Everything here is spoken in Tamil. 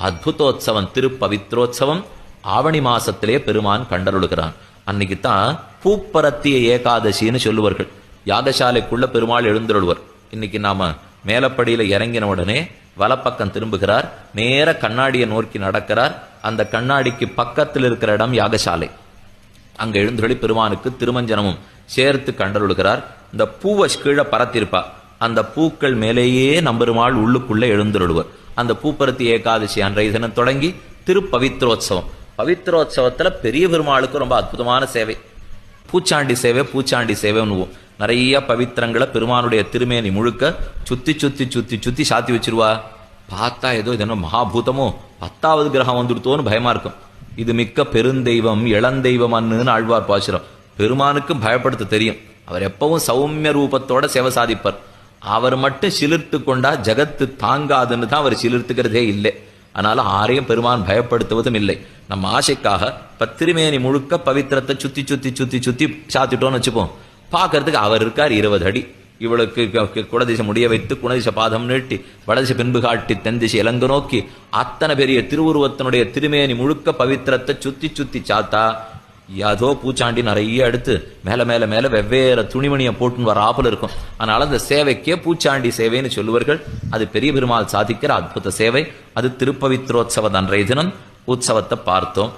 அத்புதோத்சவம் திருப்பவித்ரோத்சவம் ஆவணி மாசத்திலே பெருமான் கண்டருளுகிறான். அன்னைக்குத்தான் பூப்பரத்திய ஏகாதசின்னு சொல்லுவார்கள். யாகசாலைக்குள்ள பெருமாள் எழுந்தருள்வர். இன்னைக்கு நாம மேலப்படியில இறங்கின உடனே வலப்பக்கம் திரும்புகிறார், நேர கண்ணாடியை நோக்கி நடக்கிறார். அந்த கண்ணாடிக்கு பக்கத்தில் இருக்கிற இடம் யாகசாலை. அங்க எழுந்தருளி பெருமானுக்கு திருமஞ்சனமும் சேர்த்து கண்டருளுகிறார். இந்த பூவை கீழே பரத்திருப்பா, அந்த பூக்கள் மேலேயே நம்பெருமாள் உள்ளுக்குள்ள எழுந்தருளுவர். அந்த பூப்பரத்தி ஏகாதசி அன்றைய தினம் தொடங்கி திருப்பவித்ரோத்சவம். பவித்ரோத்சவத்துல பெரிய பெருமாளுக்கு ரொம்ப அற்புதமான சேவை, பூச்சாண்டி சேவை. பூச்சாண்டி சேவைன்னுவோம். நிறைய பவித்திரங்களை பெருமானுடைய திருமேனி முழுக்க சுத்தி சுத்தி சுத்தி சுத்தி சாத்தி வச்சிருவா. பார்த்தா ஏதோ இது என்ன மகாபூதமோ 10வது கிரகம் வந்துடுத்தோன்னு பயமா இருக்கும். இது மிக்க பெருந்தெய்வம் இளந்தெய்வம் அண்ணுன்னு ஆழ்வார் பாசுரம். பெருமானுக்கு பயப்படுத்த தெரியும். அவர் எப்பவும் சௌமிய ரூபத்தோட சேவை சாதிப்பார். அவர் மட்டும் சிலிர்த்து கொண்டா ஜகத்து தாங்காதுன்னு தான் அவர் சிலிர்த்துக்கிறதே இல்லை. அதனால ஆரையும் பெருமான் பயப்படுத்துவதும் இல்லை. நம்ம ஆசைக்காக திருமேனி முழுக்க பவித்திரத்தை சுத்தி சுத்தி சுத்தி சுத்தி சாத்திட்டோம்னு வச்சுப்போம். பார்க்கறதுக்கு அவர் இருக்கார் 20 அடி. இவளுக்கு குடதிசை முடிய வைத்து குணதிசை பாதம் நீட்டி வடதிசை பின்பு காட்டி தென்திசை இலங்கு நோக்கி அத்தனை பெரிய திருவுருவத்தினுடைய திருமேனி முழுக்க பவித்திரத்தை சுத்தி சுத்தி சாத்தா ஏதோ பூச்சாண்டி நிறைய எடுத்து மேல மேல மேல வெவ்வேறு துணிமணியை போட்டுன்னு வர ஆப்பல் இருக்கும். அதனால அந்த சேவைக்கே பூச்சாண்டி சேவைன்னு சொல்லுவார்கள். அது பெரிய பெருமாள் சாதிக்கிற அற்புத சேவை. அது திருப்பவித்ரோத்சவ அன்றைய தினம் உற்சவத்தை பார்த்தோம்.